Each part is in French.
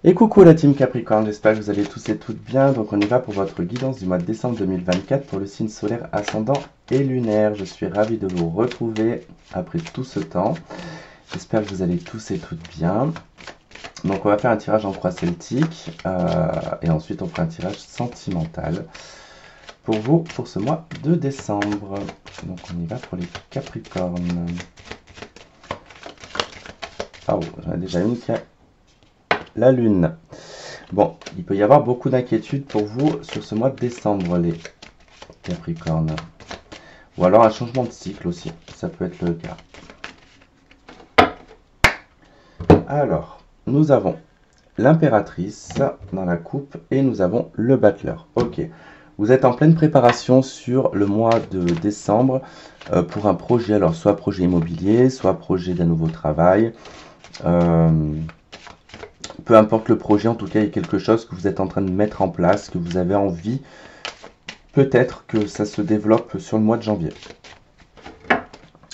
Et coucou la team Capricorne, j'espère que vous allez tous et toutes bien. Donc on y va pour votre guidance du mois de décembre 2024 pour le signe solaire ascendant et lunaire. Je suis ravi de vous retrouver après tout ce temps. J'espère que vous allez tous et toutes bien. Donc on va faire un tirage en croix celtique et ensuite on fera un tirage sentimental pour vous pour ce mois de décembre. Donc on y va pour les Capricornes. Ah oh, j'en ai déjà une qui a la lune. Bon, il peut y avoir beaucoup d'inquiétudes pour vous sur ce mois de décembre, les Capricornes. Ou alors un changement de cycle aussi, ça peut être le cas. Alors, nous avons l'impératrice dans la coupe et nous avons le battleur. Ok, vous êtes en pleine préparation sur le mois de décembre pour un projet, alors soit projet immobilier, soit projet d'un nouveau travail. Peu importe le projet, en tout cas, il y a quelque chose que vous êtes en train de mettre en place, que vous avez envie, peut-être que ça se développe sur le mois de janvier.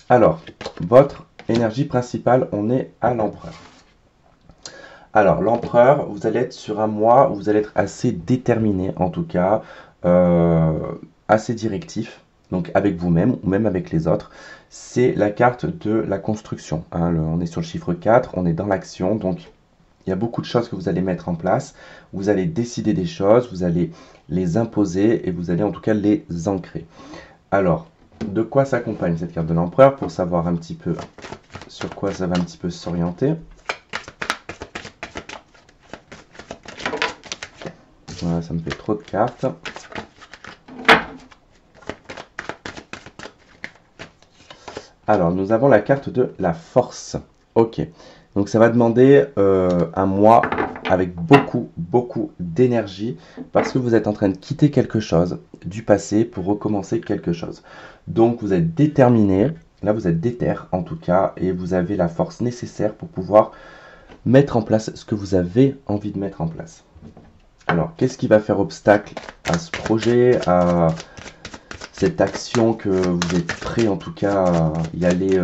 Alors, votre énergie principale, on est à l'empereur. Alors, l'empereur, vous allez être sur un mois où vous allez être assez déterminé, en tout cas, assez directif, donc avec vous-même ou même avec les autres. C'est la carte de la construction. Hein, on est sur le chiffre 4, on est dans l'action, donc il y a beaucoup de choses que vous allez mettre en place. Vous allez décider des choses, vous allez les imposer et vous allez en tout cas les ancrer. Alors, de quoi s'accompagne cette carte de l'empereur pour savoir un petit peu sur quoi ça va un petit peu s'orienter. Voilà, ça me fait trop de cartes. Alors, nous avons la carte de la force. Ok. Donc, ça va demander un mois avec beaucoup d'énergie parce que vous êtes en train de quitter quelque chose du passé pour recommencer quelque chose. Donc, vous êtes déterminé. Là, vous êtes déter en tout cas et vous avez la force nécessaire pour pouvoir mettre en place ce que vous avez envie de mettre en place. Alors, qu'est-ce qui va faire obstacle à ce projet, à cette action que vous êtes prêt en tout cas à y aller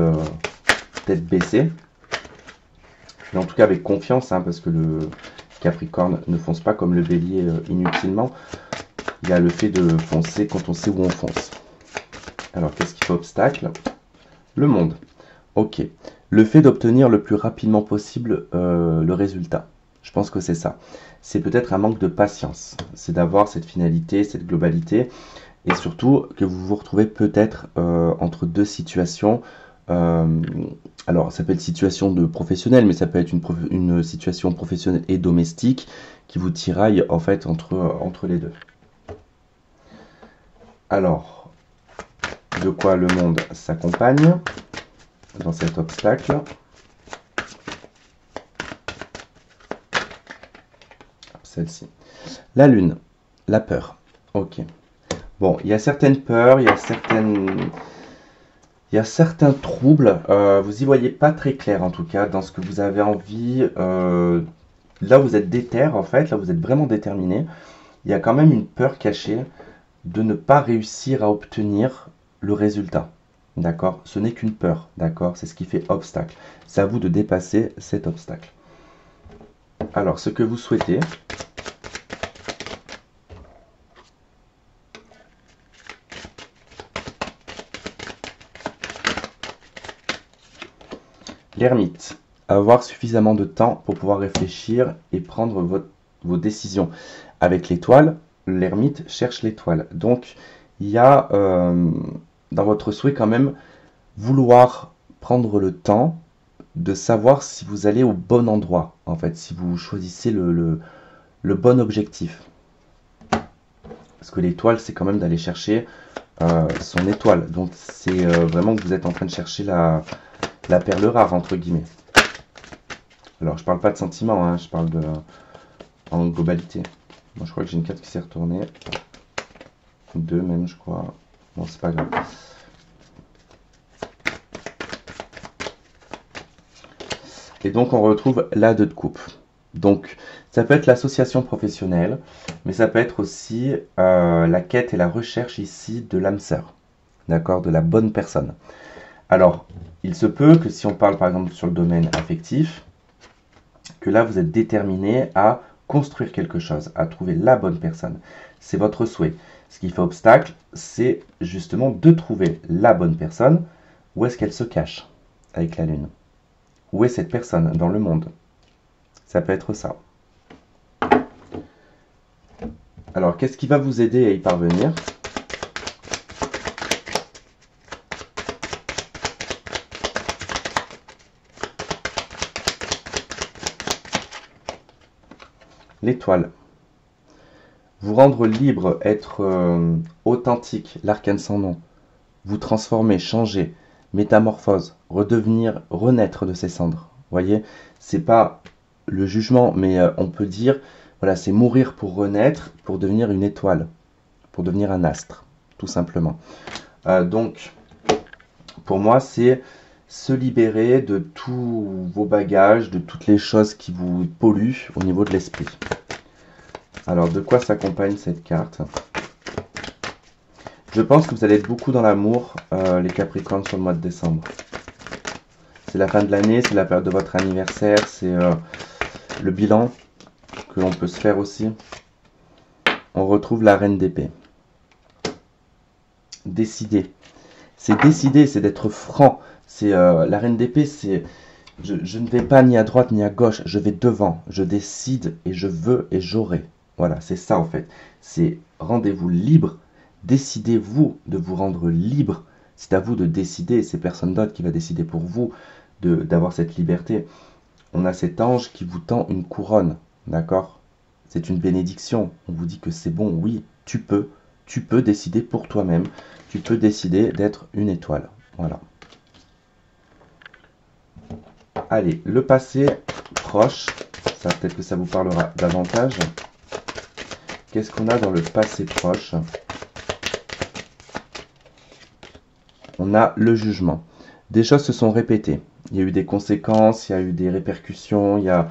tête baissée? Mais en tout cas avec confiance, hein, parce que le Capricorne ne fonce pas comme le Bélier inutilement. Il y a le fait de foncer quand on sait où on fonce. Alors, qu'est-ce qui fait obstacle? Le monde. Ok. Le fait d'obtenir le plus rapidement possible le résultat. Je pense que c'est ça. C'est peut-être un manque de patience. C'est d'avoir cette finalité, cette globalité. Et surtout que vous vous retrouvez peut-être entre deux situations. Alors, ça peut être situation de professionnel, mais ça peut être une situation professionnelle et domestique qui vous tiraille en fait entre les deux. Alors, de quoi le monde s'accompagne dans cet obstacle? Celle-ci. La lune, la peur. Ok. Bon, il y a certaines peurs, il y a certains troubles. Vous y voyez pas très clair en tout cas dans ce que vous avez envie. Là, vous êtes déter en fait. Là, vous êtes vraiment déterminé. Il y a quand même une peur cachée de ne pas réussir à obtenir le résultat. D'accord? Ce n'est qu'une peur. D'accord? C'est ce qui fait obstacle. C'est à vous de dépasser cet obstacle. Alors, ce que vous souhaitez. L'ermite. Avoir suffisamment de temps pour pouvoir réfléchir et prendre vos décisions. Avec l'étoile, l'ermite cherche l'étoile. Donc, il y a dans votre souhait quand même vouloir prendre le temps de savoir si vous allez au bon endroit, en fait, si vous choisissez le bon objectif. Parce que l'étoile, c'est quand même d'aller chercher son étoile. Donc, c'est vraiment que vous êtes en train de chercher la perle rare, entre guillemets. Alors, je parle pas de sentiments, hein, je parle en globalité. Bon, je crois que j'ai une carte qui s'est retournée. Deux même, je crois. Bon, c'est pas grave. Et donc, on retrouve la 2 de coupe. Donc, ça peut être l'association professionnelle, mais ça peut être aussi la quête et la recherche ici de l'âme sœur. D'accord? De la bonne personne. Alors, il se peut que si on parle par exemple sur le domaine affectif, que là, vous êtes déterminé à construire quelque chose, à trouver la bonne personne. C'est votre souhait. Ce qui fait obstacle, c'est justement de trouver la bonne personne. Où est-ce qu'elle se cache avec la Lune? Où est cette personne dans le monde? Ça peut être ça. Alors, qu'est-ce qui va vous aider à y parvenir? L'étoile. Vous rendre libre, être authentique, l'arcane sans nom. Vous transformer, changer, métamorphose, redevenir, renaître de ses cendres. Vous voyez, c'est pas le jugement, mais on peut dire, voilà, c'est mourir pour renaître, pour devenir une étoile, pour devenir un astre, tout simplement. Donc, pour moi, c'est se libérer de tous vos bagages, de toutes les choses qui vous polluent au niveau de l'esprit. Alors, de quoi s'accompagne cette carte? Je pense que vous allez être beaucoup dans l'amour, les Capricornes, sur le mois de décembre. C'est la fin de l'année, c'est la période de votre anniversaire, c'est le bilan que l'on peut se faire aussi. On retrouve la reine d'épée. Décider. C'est décider, c'est d'être franc. C'est la reine d'épée, c'est je ne vais pas ni à droite ni à gauche, je vais devant. Je décide et je veux et j'aurai. Voilà, c'est ça en fait. C'est rendez-vous libre. Décidez-vous de vous rendre libre. C'est à vous de décider. C'est personne d'autre qui va décider pour vous d'avoir cette liberté. On a cet ange qui vous tend une couronne. D'accord? C'est une bénédiction. On vous dit que c'est bon. Oui, tu peux. Tu peux décider pour toi-même. Tu peux décider d'être une étoile. Voilà. Allez, le passé proche. Ça, peut-être que ça vous parlera davantage. Qu'est-ce qu'on a dans le passé proche? On a le jugement. Des choses se sont répétées. Il y a eu des conséquences, il y a eu des répercussions, il y a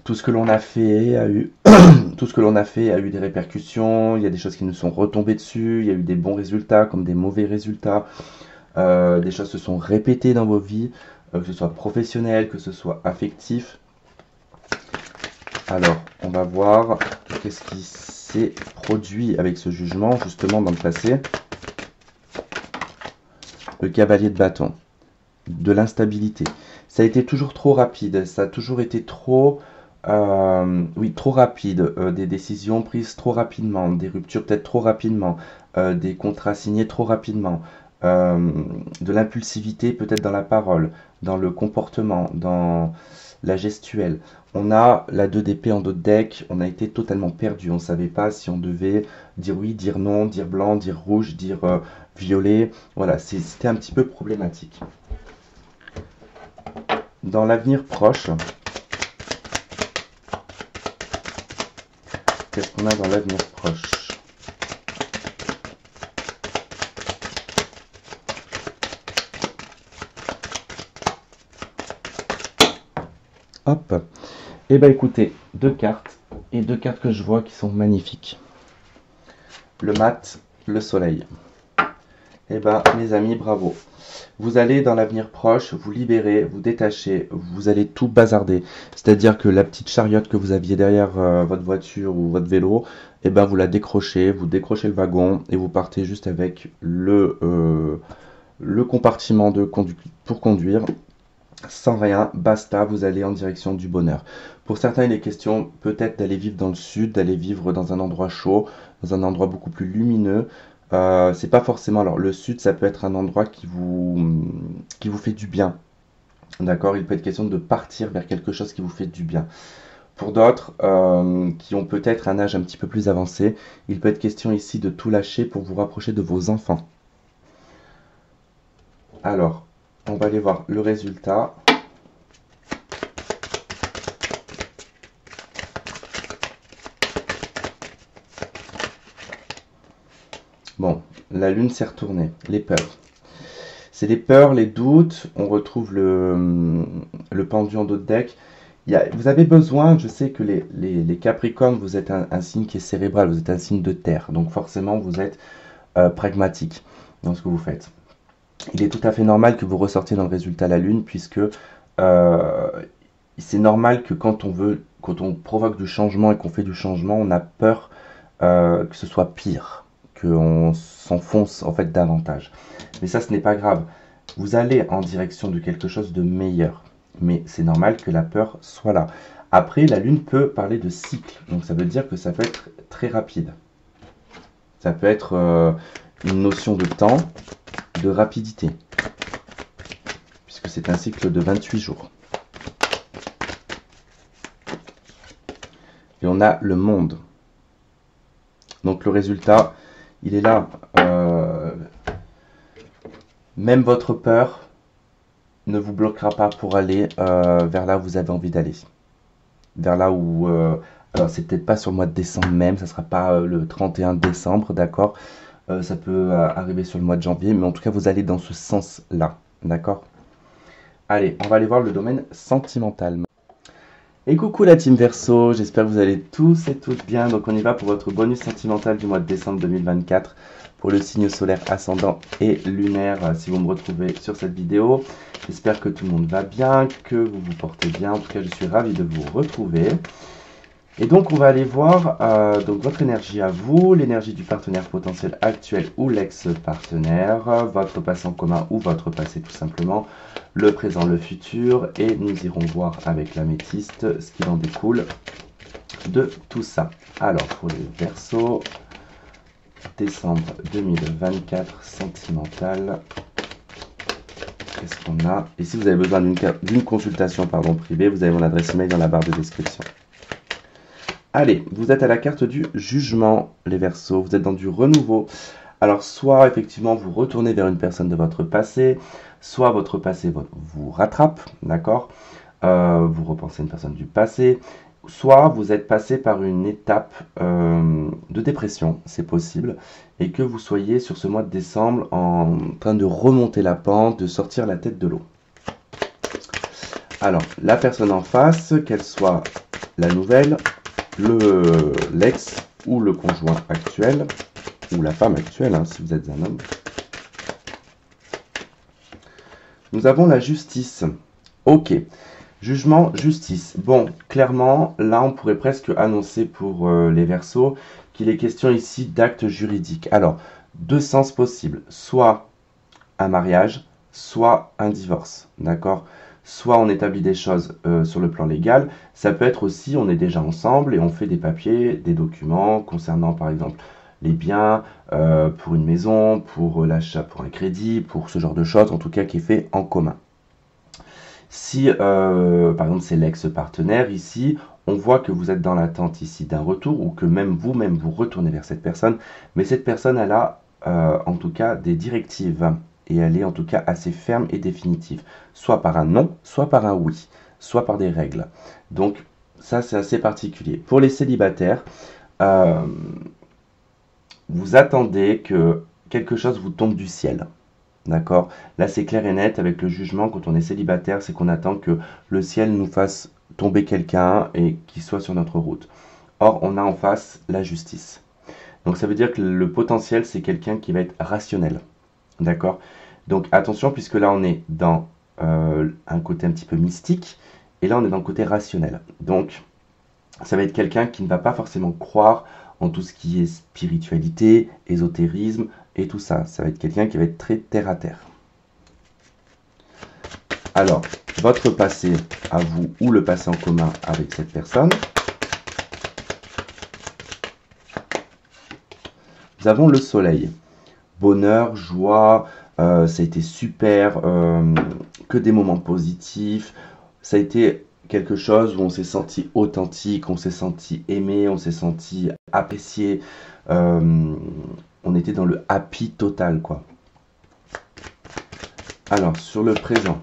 tout ce que l'on a fait a eu tout ce que l'on a fait a eu des répercussions. Il y a des choses qui nous sont retombées dessus. Il y a eu des bons résultats comme des mauvais résultats. Des choses se sont répétées dans vos vies, que ce soit professionnel, que ce soit affectif. Alors, on va voir qu'est-ce qui s'est produit avec ce jugement, justement, dans le passé. Le cavalier de bâton. De l'instabilité. Ça a été toujours trop rapide. Ça a toujours été trop... oui, trop rapide. Des décisions prises trop rapidement. Des ruptures peut-être trop rapidement. Des contrats signés trop rapidement. De l'impulsivité peut-être dans la parole, dans le comportement, dans la gestuelle. On a la 2 d'épée en dos de deck, on a été totalement perdu, on ne savait pas si on devait dire oui, dire non, dire blanc, dire rouge, dire violet. Voilà, c'était un petit peu problématique. Dans l'avenir proche, qu'est-ce qu'on a dans l'avenir proche? Hop. Et bien écoutez, 2 cartes, et 2 cartes que je vois qui sont magnifiques. Le mat, le soleil. Et bien mes amis, bravo. Vous allez dans l'avenir proche vous libérer, vous détacher, vous allez tout bazarder. C'est-à-dire que la petite chariote que vous aviez derrière votre voiture ou votre vélo, et ben vous la décrochez, vous décrochez le wagon et vous partez juste avec le compartiment pour conduire. Sans rien, basta, vous allez en direction du bonheur. Pour certains, il est question peut-être d'aller vivre dans le sud, d'aller vivre dans un endroit chaud, dans un endroit beaucoup plus lumineux. C'est pas forcément... Alors, le sud, ça peut être un endroit qui vous fait du bien. D'accord? Il peut être question de partir vers quelque chose qui vous fait du bien. Pour d'autres, qui ont peut-être un âge un petit peu plus avancé, il peut être question ici de tout lâcher pour vous rapprocher de vos enfants. Alors, on va aller voir le résultat. Bon, la lune s'est retournée, les peurs. C'est les peurs, les doutes, on retrouve le pendu en dos de deck. Vous avez besoin, je sais que les Capricornes, vous êtes un signe qui est cérébral, vous êtes un signe de terre. Donc forcément, vous êtes pragmatique dans ce que vous faites. Il est tout à fait normal que vous ressortiez dans le résultat la lune, puisque c'est normal que quand on provoque du changement et qu'on fait du changement, on a peur que ce soit pire, qu'on s'enfonce en fait davantage. Mais ça, ce n'est pas grave. Vous allez en direction de quelque chose de meilleur. Mais c'est normal que la peur soit là. Après, la Lune peut parler de cycle. Donc ça veut dire que ça peut être très rapide. Ça peut être une notion de temps, de rapidité. Puisque c'est un cycle de 28 jours. Et on a le monde. Donc le résultat, il est là. Même votre peur ne vous bloquera pas pour aller vers là où vous avez envie d'aller. Vers là où... alors c'est peut-être pas sur le mois de décembre même, ça sera pas le 31 décembre, d'accord. Ça peut arriver sur le mois de janvier, mais en tout cas vous allez dans ce sens-là, d'accord. Allez, on va aller voir le domaine sentimental. Et coucou la team Verseau, j'espère que vous allez tous et toutes bien. Donc on y va pour votre bonus sentimental du mois de décembre 2024 pour le signe solaire ascendant et lunaire si vous me retrouvez sur cette vidéo. J'espère que tout le monde va bien, que vous vous portez bien. En tout cas, je suis ravi de vous retrouver. Et donc on va aller voir donc votre énergie à vous, l'énergie du partenaire potentiel actuel ou l'ex-partenaire, votre passé en commun ou votre passé tout simplement, le présent, le futur, et nous irons voir avec l'améthyste ce qu'il en découle de tout ça. Alors pour les Verseaux, décembre 2024, sentimental, qu'est-ce qu'on a? Et si vous avez besoin d'une consultation privée, vous avez mon adresse email dans la barre de description. Allez, vous êtes à la carte du jugement, les Verseaux, vous êtes dans du renouveau. Alors, soit effectivement vous retournez vers une personne de votre passé, soit votre passé vous rattrape, d'accord, vous repensez à une personne du passé, soit vous êtes passé par une étape de dépression, c'est possible, et que vous soyez sur ce mois de décembre en train de remonter la pente, de sortir la tête de l'eau. Alors, la personne en face, qu'elle soit la nouvelle, l'ex ou le conjoint actuel, ou la femme actuelle, hein, si vous êtes un homme. Nous avons la justice. Ok. Jugement, justice. Bon, clairement, là, on pourrait presque annoncer pour les Verseaux qu'il est question ici d'actes juridiques. Alors, deux sens possibles. Soit un mariage, soit un divorce. D'accord ? Soit on établit des choses sur le plan légal, ça peut être aussi on est déjà ensemble et on fait des papiers, des documents concernant par exemple les biens, pour une maison, pour l'achat, pour un crédit, pour ce genre de choses, en tout cas qui est fait en commun. Si par exemple c'est l'ex-partenaire ici, on voit que vous êtes dans l'attente ici d'un retour ou que même vous-même vous retournez vers cette personne, mais cette personne elle a en tout cas des directives. Et elle est en tout cas assez ferme et définitive. Soit par un non, soit par un oui, soit par des règles. Donc ça c'est assez particulier. Pour les célibataires, vous attendez que quelque chose vous tombe du ciel. D'accord? Là c'est clair et net avec le jugement quand on est célibataire, c'est qu'on attend que le ciel nous fasse tomber quelqu'un et qu'il soit sur notre route. Or on a en face la justice. Donc ça veut dire que le potentiel c'est quelqu'un qui va être rationnel. D'accord? Donc attention, puisque là on est dans un côté un petit peu mystique, et là on est dans le côté rationnel. Donc ça va être quelqu'un qui ne va pas forcément croire en tout ce qui est spiritualité, ésotérisme et tout ça. Ça va être quelqu'un qui va être très terre à terre. Alors, votre passé à vous ou le passé en commun avec cette personne. Nous avons le soleil. Bonheur, joie, ça a été super, que des moments positifs. Ça a été quelque chose où on s'est senti authentique, on s'est senti aimé, on s'est senti apprécié. On était dans le happy total, quoi. Alors, sur le présent.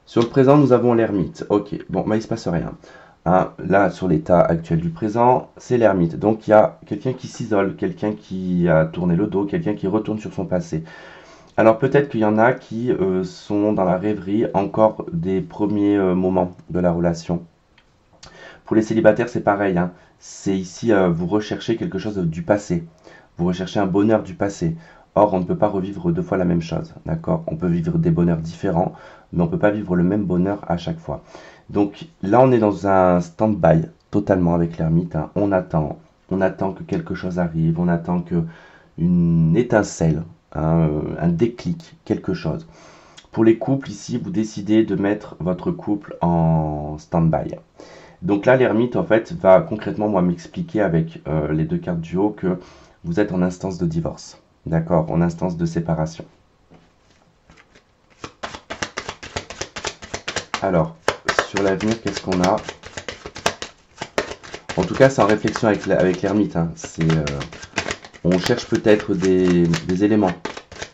Sur le présent, nous avons l'ermite. Ok, bon, mais il ne se passe rien. Hein, là, sur l'état actuel du présent, c'est l'ermite. Donc, il y a quelqu'un qui s'isole, quelqu'un qui a tourné le dos, quelqu'un qui retourne sur son passé. Alors, peut-être qu'il y en a qui sont dans la rêverie encore des premiers moments de la relation. Pour les célibataires, c'est pareil. Hein. C'est ici, vous recherchez quelque chose du passé. Vous recherchez un bonheur du passé. Or, on ne peut pas revivre deux fois la même chose, d'accord? On peut vivre des bonheurs différents, mais on ne peut pas vivre le même bonheur à chaque fois. Donc là, on est dans un stand-by totalement avec l'ermite, hein. On attend que quelque chose arrive, on attend que une étincelle, hein, un déclic, quelque chose. Pour les couples, ici, vous décidez de mettre votre couple en stand-by. Donc là, l'ermite, en fait, va concrètement, moi, m'expliquer avec les deux cartes du haut que vous êtes en instance de divorce. D'accord, en instance de séparation. Alors, sur l'avenir, qu'est-ce qu'on a? En tout cas, c'est en réflexion avec l'ermite, hein. On cherche peut-être des éléments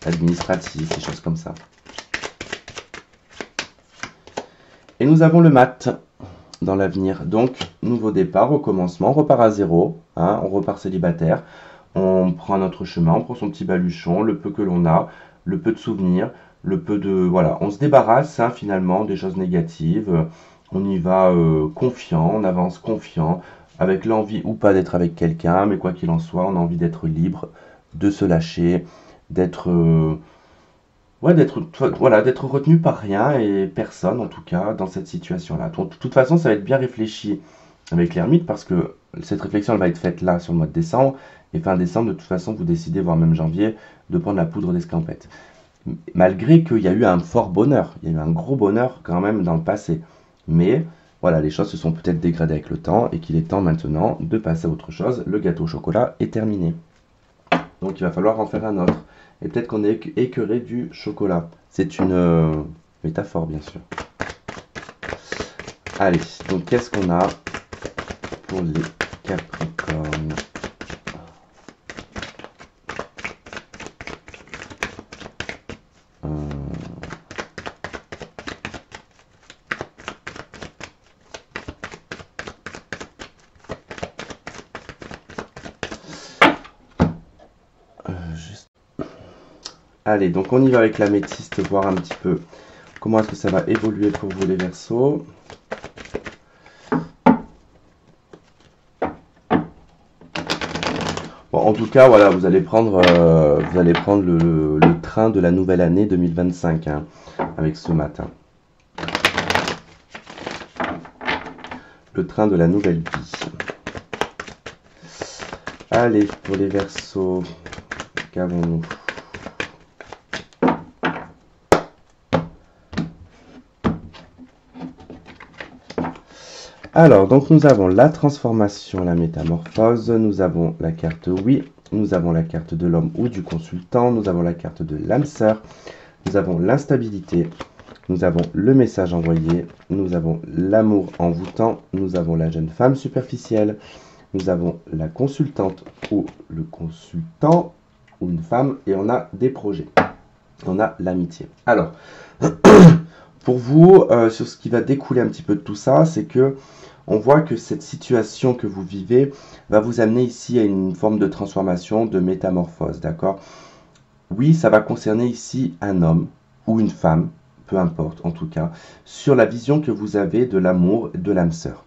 administratifs, des choses comme ça. Et nous avons le mat dans l'avenir. Donc, nouveau départ, recommencement, on repart à zéro, hein, on repart célibataire, on prend notre chemin, on prend son petit baluchon, le peu que l'on a, le peu de souvenirs, le peu de... Voilà, on se débarrasse, hein, finalement des choses négatives, on y va confiant, on avance confiant, avec l'envie ou pas d'être avec quelqu'un, mais quoi qu'il en soit, on a envie d'être libre, de se lâcher, d'être... Ouais, d'être retenu par rien et personne, en tout cas, dans cette situation-là. De toute façon, ça va être bien réfléchi avec l'ermite parce que cette réflexion, elle va être faite là, sur le mois de décembre. Et fin décembre, de toute façon, vous décidez, voire même janvier, de prendre la poudre d'escampette. Malgré qu'il y a eu un fort bonheur, il y a eu un gros bonheur quand même dans le passé. Mais voilà, les choses se sont peut-être dégradées avec le temps et qu'il est temps maintenant de passer à autre chose. Le gâteau au chocolat est terminé. Donc il va falloir en faire un autre. Et peut-être qu'on est écœuré du chocolat. C'est une métaphore, bien sûr. Allez, donc qu'est-ce qu'on a pour les Capricornes? Allez, donc on y va avec l'améthyste, voir un petit peu comment est-ce que ça va évoluer pour vous les Verseaux. Bon, en tout cas, voilà, vous allez prendre le train de la nouvelle année 2025, hein, avec ce matin. Le train de la nouvelle vie. Allez, pour les Verseaux, qu'avons-nous? Alors, donc nous avons la transformation, la métamorphose, nous avons la carte oui, nous avons la carte de l'homme ou du consultant, nous avons la carte de l'âme sœur, nous avons l'instabilité, nous avons le message envoyé, nous avons l'amour envoûtant, nous avons la jeune femme superficielle, nous avons la consultante ou le consultant ou une femme et on a des projets, on a l'amitié. Alors, pour vous, sur ce qui va découler un petit peu de tout ça, c'est que on voit que cette situation que vous vivez va vous amener ici à une forme de transformation, de métamorphose, d'accord? Oui, ça va concerner ici un homme ou une femme, peu importe en tout cas, sur la vision que vous avez de l'amour et de l'âme sœur.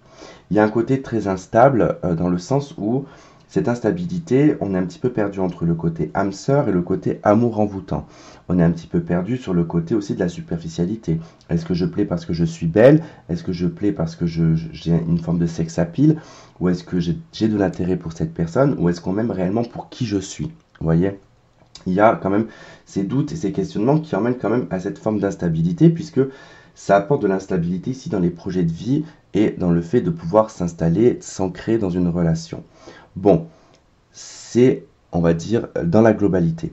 Il y a un côté très instable dans le sens où cette instabilité, on est un petit peu perdu entre le côté âme sœur et le côté amour envoûtant. On est un petit peu perdu sur le côté aussi de la superficialité. Est-ce que je plais parce que je suis belle? Est-ce que je plais parce que j'ai une forme de sex appeal? Ou est-ce que j'ai de l'intérêt pour cette personne? Ou est-ce qu'on m'aime réellement pour qui je suis? Vous voyez? Il y a quand même ces doutes et ces questionnements qui emmènent quand même à cette forme d'instabilité puisque ça apporte de l'instabilité ici dans les projets de vie et dans le fait de pouvoir s'installer, s'ancrer dans une relation. Bon, c'est, on va dire, dans la globalité.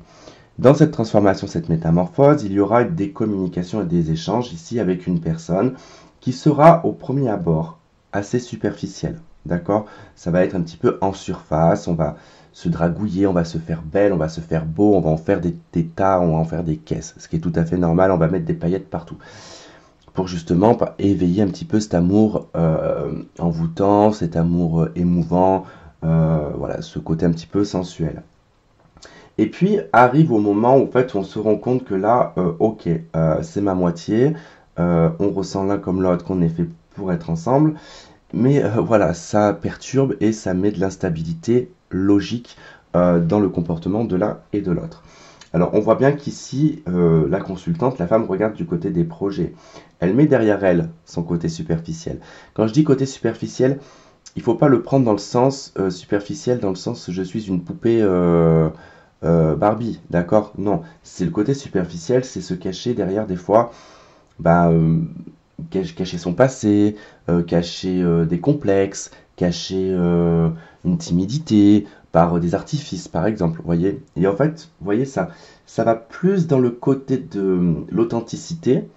Dans cette transformation, cette métamorphose, il y aura des communications et des échanges ici avec une personne qui sera au premier abord assez superficielle. D'accord? Ça va être un petit peu en surface, on va se dragouiller, on va se faire belle, on va se faire beau, on va en faire des tas, on va en faire des caisses. Ce qui est tout à fait normal, on va mettre des paillettes partout. Pour justement éveiller un petit peu cet amour envoûtant, cet amour émouvant, voilà, ce côté un petit peu sensuel. Et puis arrive au moment où en fait on se rend compte que là, ok, c'est ma moitié, on ressent l'un comme l'autre qu'on est fait pour être ensemble, mais voilà, ça perturbe et ça met de l'instabilité logique dans le comportement de l'un et de l'autre. Alors, on voit bien qu'ici, la consultante, la femme, regarde du côté des projets. Elle met derrière elle son côté superficiel. Quand je dis côté superficiel, il ne faut pas le prendre dans le sens superficiel, dans le sens je suis une poupée Barbie, d'accord? Non, c'est le côté superficiel, c'est se cacher derrière des fois, bah, cacher son passé, cacher des complexes, cacher une timidité par des artifices, par exemple, vous voyez. Et en fait, vous voyez, ça va plus dans le côté de l'authenticité,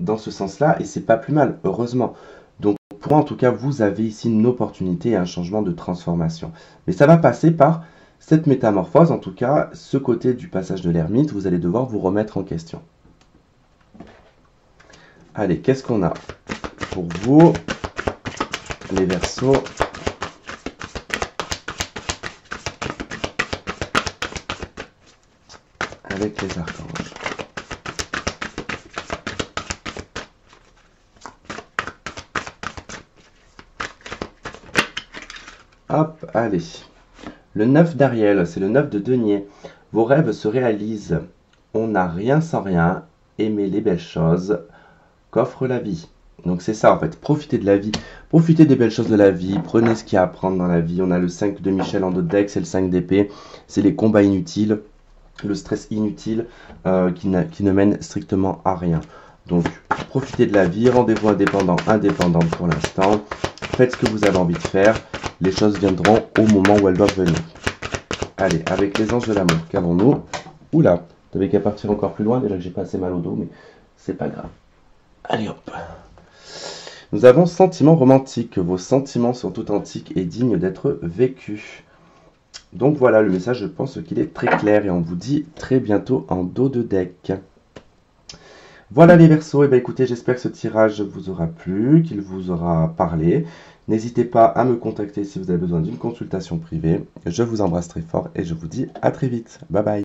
dans ce sens-là, et c'est pas plus mal, heureusement. Donc, pour moi, en tout cas, vous avez ici une opportunité et un changement de transformation. Mais ça va passer par cette métamorphose, en tout cas, ce côté du passage de l'ermite, vous allez devoir vous remettre en question. Allez, qu'est-ce qu'on a pour vous, les Verseaux? Avec les archanges. Hop, allez. Le 9 d'Ariel, c'est le 9 de denier. Vos rêves se réalisent. On n'a rien sans rien. Aimez les belles choses qu'offre la vie. Donc c'est ça en fait, profitez de la vie, profitez des belles choses de la vie, prenez ce qu'il y a à prendre dans la vie. On a le 5 de Michel en dos de deck, c'est le 5 d'épée, c'est les combats inutiles, le stress inutile qui ne mène strictement à rien. Donc profitez de la vie, rendez-vous indépendante pour l'instant, faites ce que vous avez envie de faire, les choses viendront au moment où elles doivent venir. Allez, avec les anges de l'amour, qu'avons-nous? Oula, t'avais qu'à partir encore plus loin, déjà que j'ai pas assez mal au dos, mais c'est pas grave. Allez hop. Nous avons sentiments romantiques. Vos sentiments sont authentiques et dignes d'être vécus. Donc voilà, le message, je pense qu'il est très clair et on vous dit très bientôt en dos de deck. Voilà les Verseaux, et bien écoutez, j'espère que ce tirage vous aura plu, qu'il vous aura parlé. N'hésitez pas à me contacter si vous avez besoin d'une consultation privée. Je vous embrasse très fort et je vous dis à très vite. Bye bye.